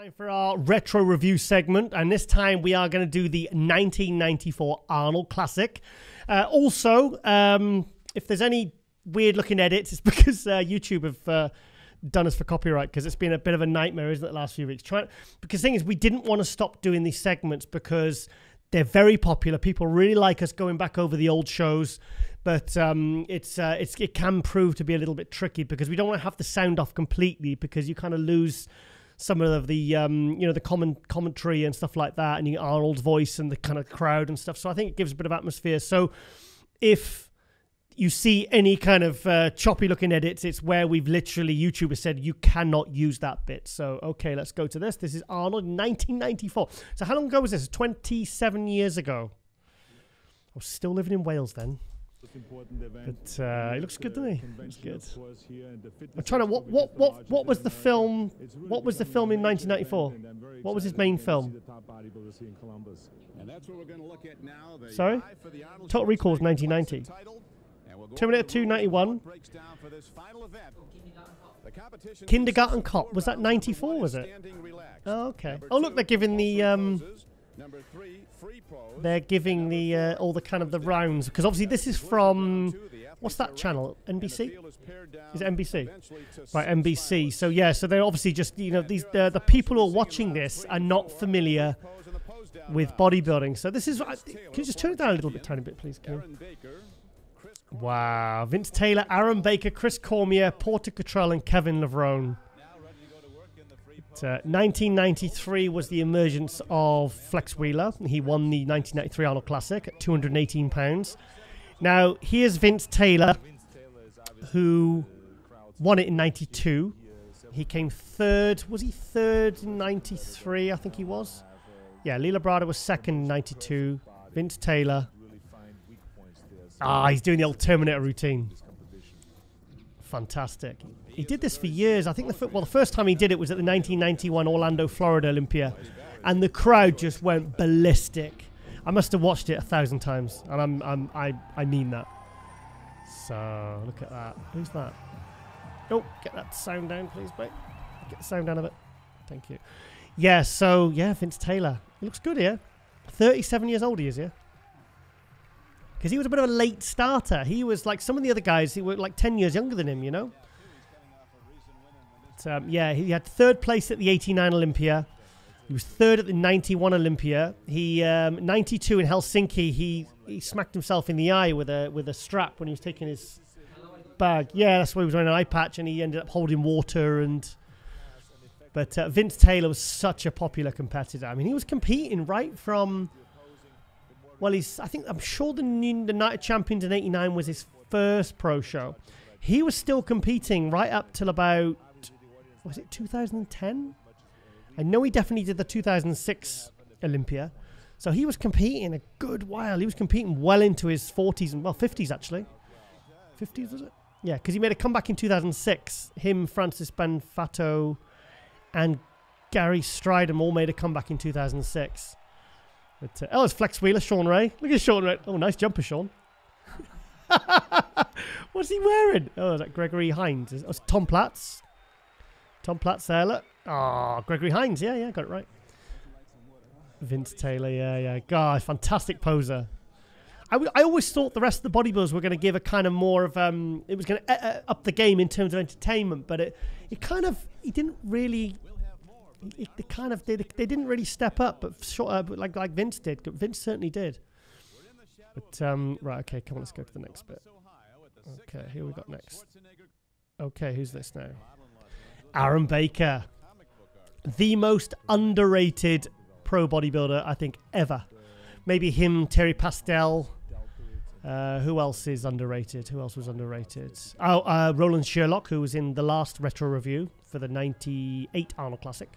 Time for our retro review segment, and this time we are going to do the 1994 Arnold Classic. Also, if there's any weird looking edits, it's because YouTube have done us for copyright, because it's been a bit of a nightmare, isn't it, the last few weeks? Because the thing is, we didn't want to stop doing these segments because they're very popular. People really like us going back over the old shows, but it can prove to be a little bit tricky because we don't want to have the sound off completely, because you kind of lose some of the the commentary and stuff like that, and you get Arnold's voice and the kind of crowd and stuff. So I think it gives a bit of atmosphere. So if you see any kind of choppy looking edits, it's where we've literally, YouTube has said you cannot use that bit. So okay, let's go to this. This is Arnold 1994. So how long ago was this? 27 years ago. I was still living in Wales then. But it looks good, doesn't he? Looks good. I'm trying to what was the film? What was the film in 1994? What was his main film? Sorry? Total Recall was 1990. Terminator 2, 91. Kindergarten Cop, was that 94, was it? Oh, okay. Oh, look, they're giving the all the kind of the rounds, because obviously this is from, what's that channel? NBC? Is it NBC? Right, NBC. So yeah, so they're obviously just, these the people who are watching this are not familiar with bodybuilding. So this is, can you just turn it down a little bit, tiny bit, please, Kim? Wow, Vince Taylor, Aaron Baker, Chris Cormier, Porter Cottrell, and Kevin Levrone. 1993 was the emergence of Flex Wheeler. He won the 1993 Arnold Classic at 218 pounds. Now, here's Vince Taylor, who won it in 92. He came third. Was he third in 93? I think he was. Yeah, Lee Labrada was second in 92. Vince Taylor. He's doing the old Terminator routine. Fantastic. He did this for years. I think the first time he did it was at the 1991 Orlando, Florida Olympia, and the crowd just went ballistic. I must have watched it 1,000 times, and I mean that. So look at that. Who's that? Oh, get that sound down, please, mate. Get the sound down a bit. Thank you. Yeah. So yeah, Vince Taylor. He looks good here. 37 years old he is here. Because he was a bit of a late starter. He was like some of the other guys who were like 10 years younger than him, But, yeah, he had third place at the 89 Olympia. He was third at the 91 Olympia. He 92 in Helsinki, he smacked himself in the eye with a strap when he was taking his bag. Yeah, that's why he was wearing an eye patch, and he ended up holding water. But Vince Taylor was such a popular competitor. I mean, he was competing right from... Well, I'm sure the Night of Champions in '89 was his first pro show. He was still competing right up till about, was it 2010? I know he definitely did the 2006 Olympia. So he was competing a good while. He was competing well into his 40s and, well, 50s actually. 50s, was it? Yeah, because he made a comeback in 2006. Him, Francis Banfato, and Gary Stridham all made a comeback in 2006. But, oh, it's Flex Wheeler, Sean Ray. Look at Sean Ray. Oh, nice jumper, Sean. What's he wearing? Oh, is that Gregory Hines? Oh, it's Tom Platz. Tom Platz there, look. Oh, Gregory Hines. Yeah, got it right. Vince Taylor, yeah. God, fantastic poser. I always thought the rest of the bodybuilders were going to give a kind of more of, it was going to up the game in terms of entertainment, but it kind of, he didn't really... They didn't really step up, but like Vince did. Vince certainly did. But right, okay, come on, let's go to the next bit. Okay, here we got next. Okay, who's this now? Aaron Baker, the most underrated pro bodybuilder I think ever. Maybe him, Terry Pastel. Who else is underrated? Who else was underrated? Oh, Roland Sherlock, who was in the last retro review for the 98 Arnold Classic.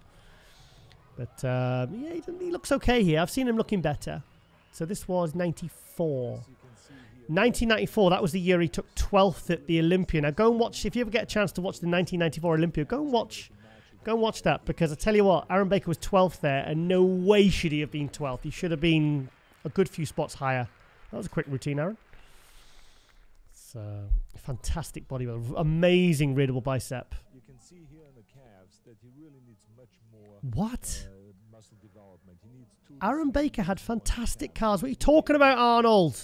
But, yeah, he looks okay here. I've seen him looking better. So this was 94. 1994, that was the year he took 12th at the Olympia. Now, go and watch, if you ever get a chance to watch the 1994 Olympia, go and watch that. Because I tell you what, Aaron Baker was 12th there, and no way should he have been 12th. He should have been a good few spots higher. That was a quick routine, Aaron. So, fantastic bodybuilder. Amazing readable bicep. can see here in the calves that he really needs much more What? muscle development. He needs Aaron Baker had fantastic calves. What are you talking about, Arnold?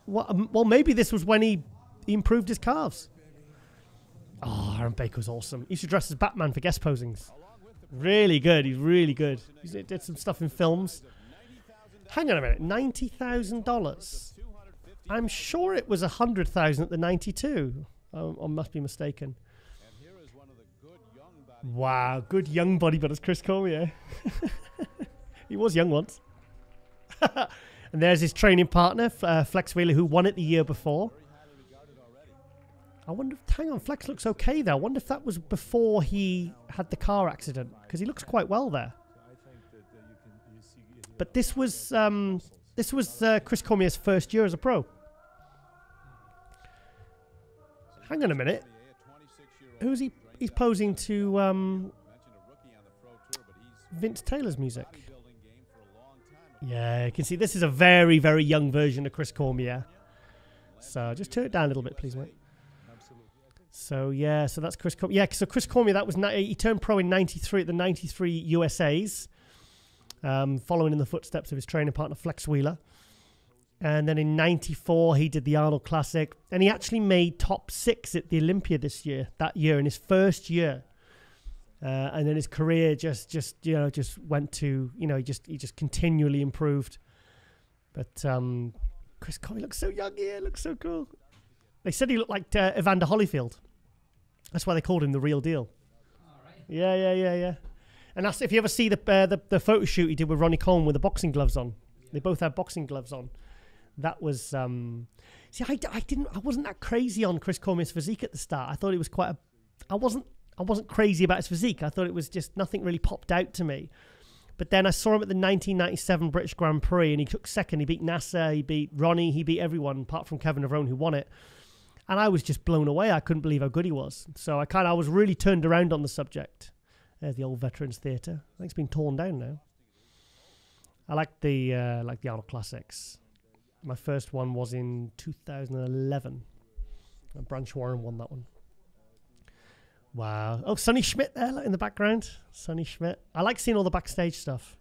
What, well, maybe this was when he improved his calves. Oh, Aaron Baker was awesome. He used to dress as Batman for guest posings. Really good. He's really good. He did some stuff in films. Hang on a minute. $90,000. I'm sure it was $100,000 at the 92. I must be mistaken. Wow, good young bodybuilders, Chris Cormier. He was young once. And there's his training partner, Flex Wheeler, who won it the year before. I wonder if, hang on, Flex looks okay there. I wonder if that was before he had the car accident, because he looks quite well there. But this was Chris Cormier's first year as a pro. Hang on a minute. Who's he? He's posing to Vince Taylor's music. Yeah, you can see this is a very, very young version of Chris Cormier. So just turn it down a little bit, please, mate. So yeah, so that's Chris Cormier. Yeah, so Chris Cormier, that was he turned pro in '93 at the '93 USA's, following in the footsteps of his training partner Flex Wheeler. And then in '94 he did the Arnold Classic, and he actually made top 6 at the Olympia that year in his first year. And then his career just went to, he just continually improved. But Chris Cormier looks so young here, looks so cool. They said he looked like Evander Holyfield. That's why they called him the real deal. All right. Yeah. And that's, if you ever see the photo shoot he did with Ronnie Coleman with the boxing gloves on. They both had boxing gloves on. That was see, I wasn't that crazy on Chris Cormier's physique at the start. I thought it was I wasn't crazy about his physique. I thought it was just nothing really popped out to me. But then I saw him at the 1997 British Grand Prix, and he took second. He beat Nasser, he beat Ronnie, he beat everyone apart from Kevin Levrone, who won it. And I was just blown away. I couldn't believe how good he was. So I was really turned around on the subject. There's the old Veterans Theatre. I think it's been torn down now. I like the Arnold Classics. My first one was in 2011. And Branch Warren won that one. Wow. Oh, Sonny Schmidt there in the background. Sonny Schmidt. I like seeing all the backstage stuff.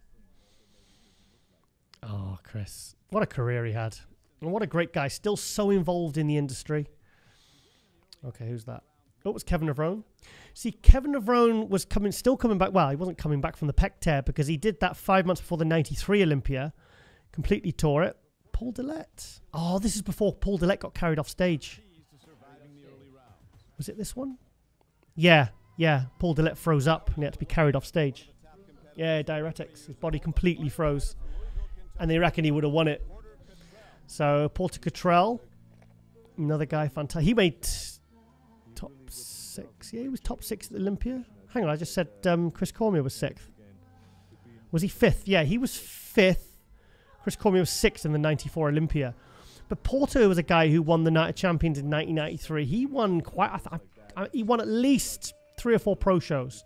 Oh, Chris. What a career he had. And what a great guy. Still so involved in the industry. Okay, who's that? Oh, it was Kevin Levrone. See, Kevin Levrone was still coming back. Well, he wasn't coming back from the pec tear because he did that 5 months before the 93 Olympia. Completely tore it. Paul Dillette. Oh, this is before Paul Dillette got carried off stage. Was it this one? Yeah. Paul Dillette froze up and he had to be carried off stage. Yeah, diuretics. His body completely froze. And they reckon he would have won it. So, Porter Cottrell. Another guy, fantastic. He made top 6. Yeah, he was top 6 at the Olympia. Hang on, I just said Chris Cormier was 6th. Was he 5th? Yeah, he was 5th. Chris Cormier was 6th in the 94 Olympia. But Porter was a guy who won the Night of Champions in 1993. He won he won at least 3 or 4 pro shows.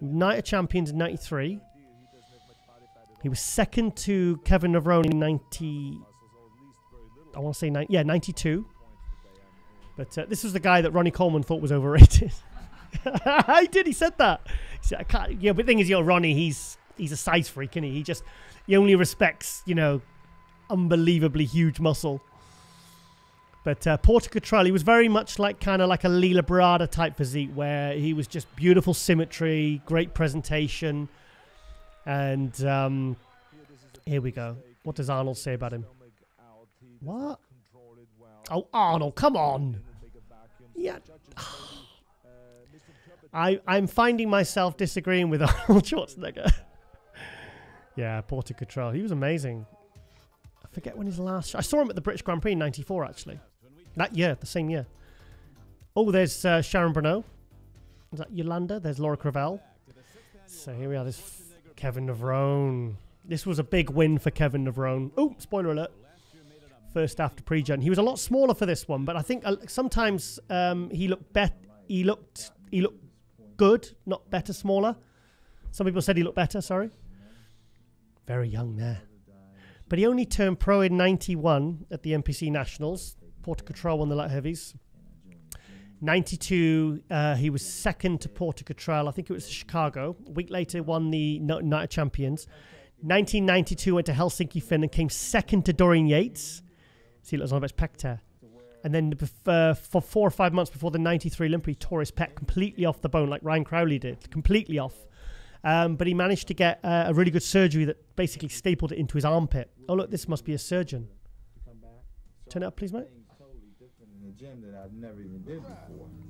Night of Champions in 93. He was second to Kevin Levrone in 92. But this was the guy that Ronnie Coleman thought was overrated. He said that. He said, but the thing is, Ronnie, he's a size freak, isn't he? He only respects, unbelievably huge muscle. But Porter Cottrell, he was very much kind of like a Lila Barada type physique, where he was just beautiful symmetry, great presentation. And here we go. What does Arnold say about him? What? Oh, Arnold, come on. Yeah. I'm finding myself disagreeing with Arnold Schwarzenegger. Yeah, Porter Cottrell. He was amazing. I forget when his last... I saw him at the British Grand Prix in 94, actually. That year, the same year. Oh, there's Sharon Bruneau. Is that Yolanda? There's Laura Crevelle. So here we are. There's Kevin Levrone. This was a big win for Kevin Levrone. Oh, spoiler alert. First after pre-gen. He was a lot smaller for this one, but I think sometimes he looked good, not better, smaller. Some people said he looked better, sorry. Very young there. But he only turned pro in 91 at the NPC Nationals. Porter Cottrell won the light heavies. 92, he was second to Porter Cottrell. I think it was Chicago. A week later, won the Night of Champions. 1992, went to Helsinki, Finland, came second to Dorian Yates. See, it was on about his pec tear. And then for 4 or 5 months before the 93 Olympia, he tore his pec completely off the bone, like Ryan Crowley did, completely off. But he managed to get a really good surgery that basically stapled it into his armpit. Oh, look, this must be a surgeon. Turn it up, please, mate.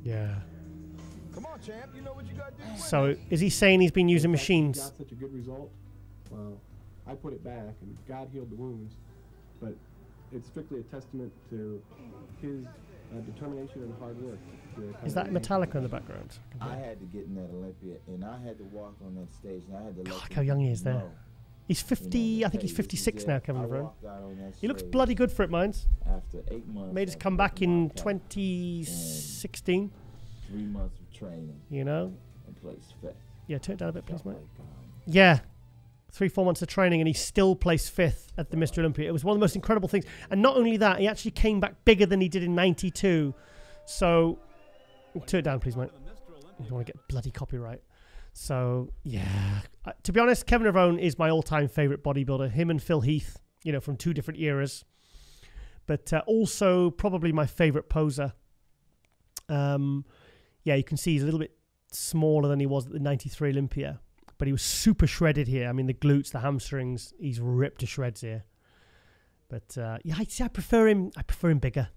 Yeah. Come on, champ. You know what you got to do. So, is he saying he's been using machines? Got such a good result. Well, I put it back, and God healed the wounds. But it's strictly a testament to his determination and hard work. Is that Metallica in the background? I had to get in that Olympia, and I had to walk on that stage, and I had to look how young he is there. He's 50, I think he's 56 now, Kevin Levrone. He looks bloody good for it, Mines. After 8 months. Made his comeback in 2016. 3 months of training. You know? And placed fifth. Yeah, turn it down a bit, please, mate. Yeah. 3-4 months of training, and he still placed fifth at the Mr. Olympia. It was one of the most incredible things. And not only that, he actually came back bigger than he did in 92. So, turn it down, please, mate. I don't want to get bloody copyright. So, yeah. To be honest, Kevin Levrone is my all-time favourite bodybuilder. Him and Phil Heath, you know, from 2 different eras. But also probably my favourite poser. Yeah, you can see he's a little bit smaller than he was at the 93 Olympia. But he was super shredded here. I mean, the glutes, the hamstrings, he's ripped to shreds here. But, yeah, I prefer him. I prefer him bigger.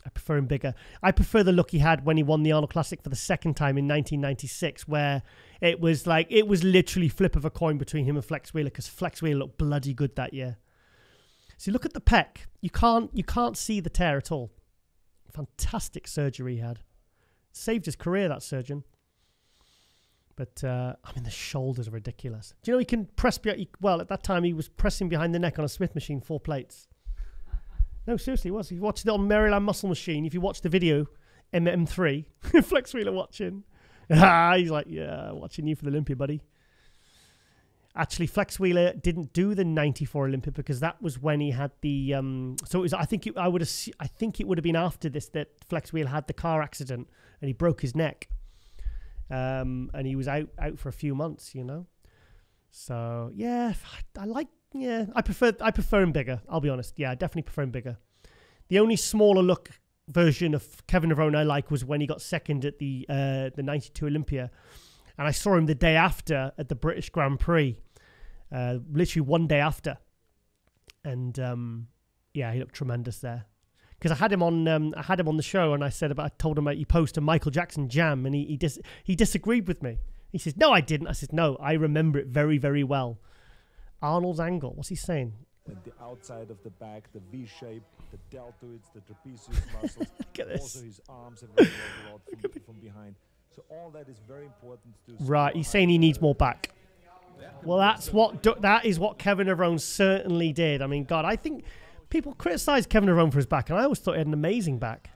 I prefer him bigger. I prefer the look he had when he won the Arnold Classic for the second time in 1996, where it was like, it was literally flip of a coin between him and Flex Wheeler, because Flex Wheeler looked bloody good that year. So look at the pec. You can't see the tear at all. Fantastic surgery he had. Saved his career, that surgeon. But, I mean, the shoulders are ridiculous. Do you know he can press... Well, at that time, he was pressing behind the neck on a Smith machine, 4 plates. No, seriously, he was. He watched it on Maryland Muscle Machine. If you watch the video, MM3, Flex Wheeler watching. He's like, yeah, watching you for the Olympia, buddy. Actually, Flex Wheeler didn't do the 94 Olympia because that was when he had the... so it was, I think it would have been after this that Flex Wheeler had the car accident and he broke his neck. And he was out for a few months, you know. So yeah, I prefer him bigger. I'll be honest. Yeah, I definitely prefer him bigger. The only smaller look version of Kevin Levrone I like was when he got second at the 92 Olympia, and I saw him the day after at the British Grand Prix, literally one day after, and yeah, he looked tremendous there. Because I had him on the show, and I told him he posed a Michael Jackson jam, and he disagreed with me. He says, "No, I didn't." I said, "No, I remember it very, very well." Arnold's angle. What's he saying? The outside of the back, the V shape, the deltoids, the trapezius muscles. Look at this. Also, his arms have been rolled from behind. So all that is very important to. Right, he's saying he needs more back. Well, that is what Kevin Levrone certainly did. I mean, God, I think. People criticise Kevin Levrone for his back, and I always thought he had an amazing back.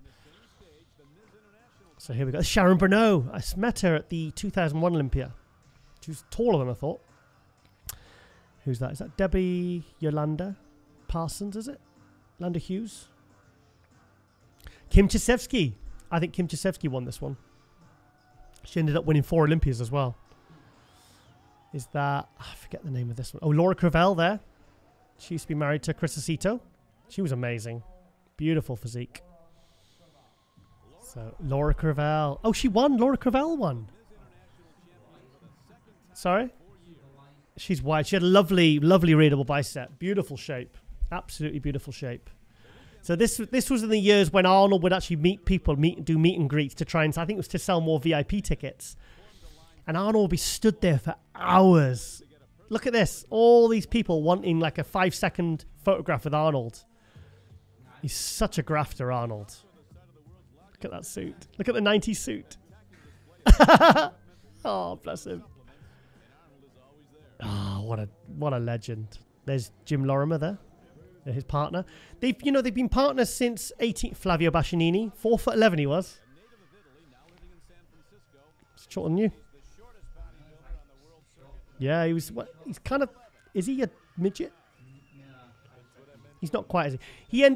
So here we go. Sharon Bruneau. I met her at the 2001 Olympia. She was taller than I thought. Who's that? Is that Debbie Yolanda Parsons, is it? Landa Hughes? Kim Chesevsky. I think Kim Chesevsky won this one. She ended up winning 4 Olympias as well. Is that... I forget the name of this one. Oh, Laura Crevelle there. She used to be married to Chris Aceto. She was amazing. Beautiful physique. So, Laura Crevelle. Oh, she won. Laura Crevelle won. Sorry? She's white. She had a lovely, lovely readable bicep. Beautiful shape. Absolutely beautiful shape. So this was in the years when Arnold would actually do meet and greets to try and... I think it was to sell more VIP tickets. And Arnold would be stood there for hours. Look at this. All these people wanting like a 5-second photograph with Arnold. He's such a grafter, Arnold. Look at that suit. Look at the 90s suit. Oh, bless him. Oh, what a legend. There's Jim Lorimer there. His partner. They've been partners since 18. Flavio Bascianini, 4'11" he was. It's shorter than you. Yeah, he was. What? He's kind of. Is he a midget? He's not quite as he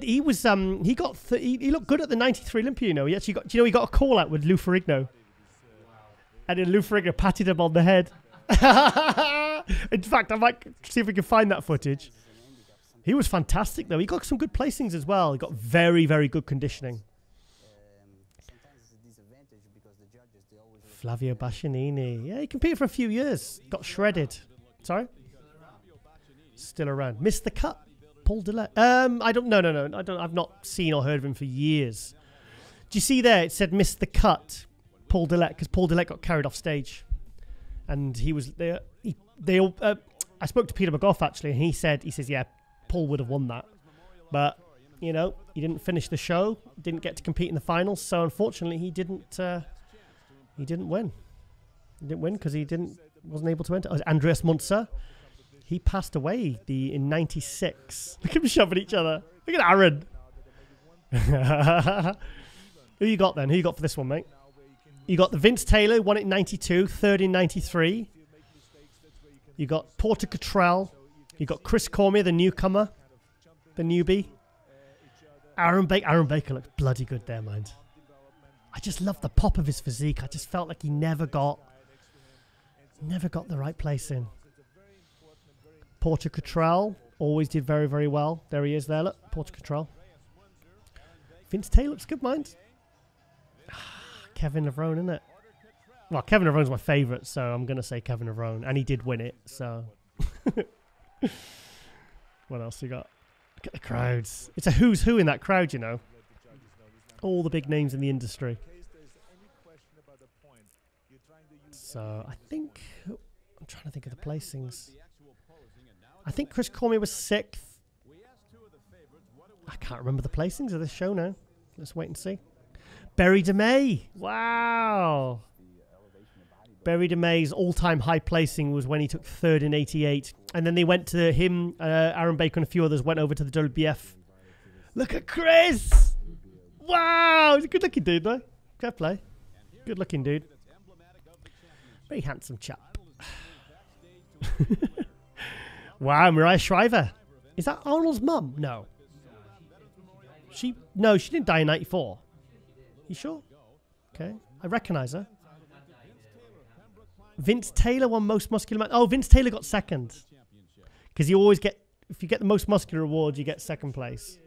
looked good at the '93 Olympia. You know, he actually got. Do you know he got a call out with Lou Ferrigno, and then Lou Ferrigno patted him on the head. In fact, I might see if we can find that footage. He was fantastic though. He got some good placings as well. He got very, very good conditioning. Flavio Bascianini. Yeah, he competed for a few years. Got shredded. Sorry? Still around. Missed the cut. Paul Dillette. I don't. No. I've not seen or heard of him for years. Do you see there? It said missed the cut. Paul Dillette, because Paul Dillette got carried off stage, and he was there. I spoke to Peter McGough actually, and he says, yeah, Paul would have won that, but you know, he didn't finish the show, didn't get to compete in the finals, so unfortunately, he didn't win. He didn't win because wasn't able to enter. Oh, Andreas Munzer. He passed away in '96. Look at them shoving each other. Look at Aaron. Who you got then? Who you got for this one, mate? You got the Vince Taylor, won it in '92, third in '93. You got Porter Cottrell. You got Chris Cormier, the newcomer, the newbie. Aaron Baker looks bloody good there, mind. I just love the pop of his physique. I just felt like he never got the right place in. Porter Cottrell always did very, very well. There he is there, look. Porter Cottrell. Vince Taylor looks good, mind. Kevin Levrone, isn't it? Well, Kevin Levrone's my favourite, so I'm going to say Kevin Levrone. And he did win it, so... What else you got? Look at the crowds. It's a who's who in that crowd, you know. All the big names in the industry. So, I think... I'm trying to think of the placings. I think Chris Cormier was 6th. I can't remember the placings of this show now. Let's wait and see. Barry DeMay. Wow. Barry DeMay's all-time high placing was when he took 3rd in '88. And then they went to him, Aaron Baker and a few others went over to the WBF. Look at Chris. Wow. He's a good-looking dude, though. Fair play. Good-looking dude. Very handsome chap. Wow, Mariah Shriver. Is that Arnold's mum? No. She didn't die in '94. You sure? Okay. I recognise her. Vince Taylor won most muscular man. Oh, Vince Taylor got 2nd. Because you always get, if you get the most muscular award, you get 2nd place.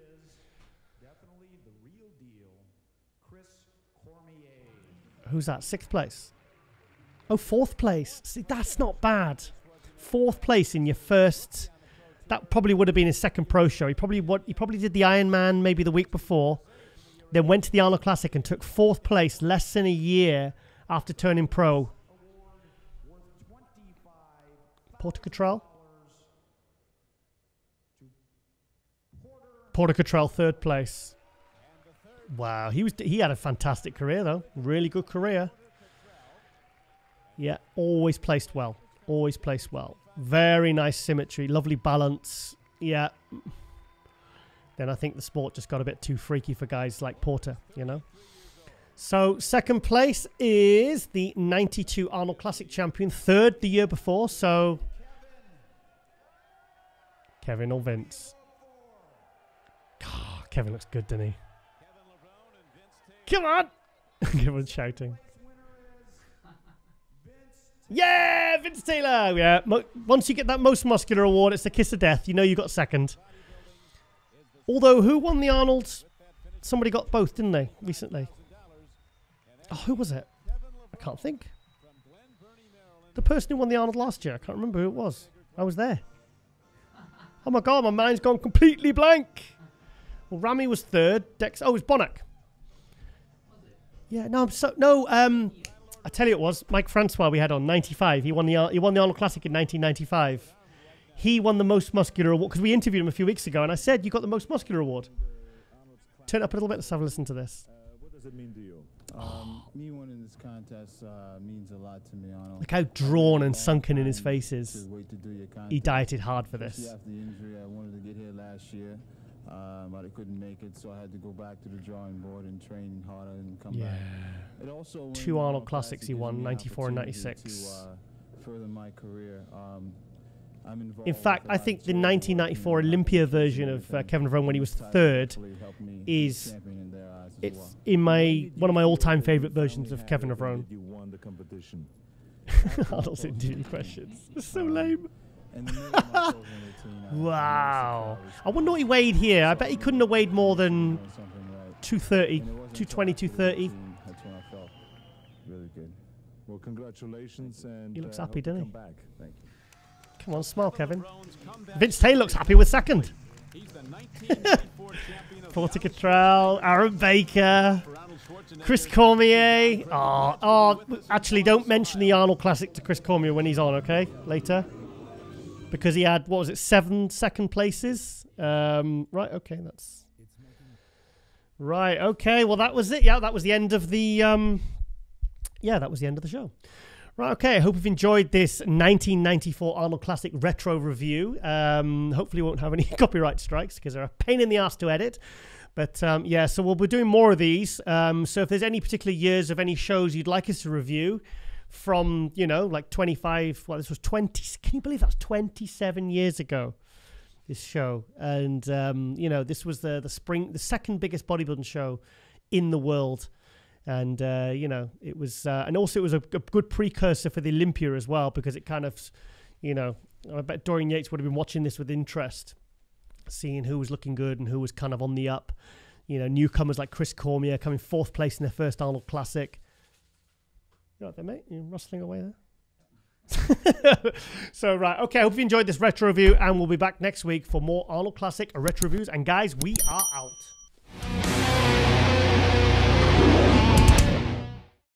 Who's that? 6th place. Oh, 4th place. See, that's not bad. 4th place in your first. That probably would have been his 2nd pro show. He probably did the Ironman maybe the week before. Then went to the Arnold Classic and took 4th place less than a year after turning pro. Porter Cottrell. Porter Cottrell, 3rd place. Wow, he had a fantastic career though. Really good career. Yeah, always placed well. Always placed well. Very nice symmetry, lovely balance. Yeah. Then I think the sport just got a bit too freaky for guys like Porter, you know. So 2nd place is the '92 Arnold Classic champion. 3rd the year before, so Kevin or Vince. Oh, Kevin looks good, doesn't he? Come on! Everyone's shouting. Yeah, Vince Taylor! Yeah, once you get that most muscular award, it's the kiss of death. You know you got 2nd. Although, who won the Arnold's? Somebody got both, didn't they, recently? Oh, who was it? I can't think. The person who won the Arnold last year. I can't remember who it was. I was there. Oh my God, my mind's gone completely blank. Well, Ramy was 3rd. Dex. Oh, it was Bonac. Yeah, no, I tell you it was Mike Francois we had on 95. He won the Arnold Classic in 1995. He won the most muscular award because we interviewed him a few weeks ago, and I said, "You got the most muscular award." Turn it up a little bit. Let's have a listen to this. What does it mean to you? Me winning this contest means a lot to me, Arnold. Look how drawn and sunken in his face is. He dieted hard for this. After the injury, I wanted to get here last year, but I couldn't make it, so I had to go back to the drawing board and train harder and come back. It also 2 Arnold Classics he won, 94 and 96. To further my career. I'm involved. In fact, with I a lot think of the training, 1994 working, Olympia and version of everything. Kevin Levrone when he was Those third actually helped me is be champion in their eyes as it's well. in my When did one of my you all-time feel that favorite you versions finally of had Kevin it and Levrone. that you won the competition? Arnold's interview questions. It's so lame. In the middle of my 2018, Wow. I wonder what he weighed here. I bet he couldn't have weighed more than 230, 220, 230. That's when I felt really good. Well, congratulations, and He looks hope happy, you doesn't come he? back. Thank you. Come on, smile, Kevin. Vince Taylor looks happy with second. Porter Cottrell, Aaron Baker, Chris Cormier. Actually, don't mention the Arnold Classic to Chris Cormier when he's on, okay? Later. Because he had, what was it, 7 second places? Right, okay, that's... Right, okay, well, that was it. Yeah, that was the end of the... that was the end of the show. Right, okay, I hope you've enjoyed this 1994 Arnold Classic retro review. Hopefully we won't have any copyright strikes because they're a pain in the ass to edit. But so we'll be doing more of these. So if there's any particular years of any shows you'd like us to review from, like 25, well, this was 20, can you believe that's 27 years ago, this show? And, this was the second biggest bodybuilding show in the world. And, it was, and also it was a good precursor for the Olympia as well, because it kind of, I bet Dorian Yates would have been watching this with interest, seeing who was looking good and who was kind of on the up. Newcomers like Chris Cormier coming 4th place in their first Arnold Classic. You know what there, mate? You're rustling away there. So, right. Okay, I hope you enjoyed this retro review, and we'll be back next week for more Arnold Classic retro reviews. And guys, we are out.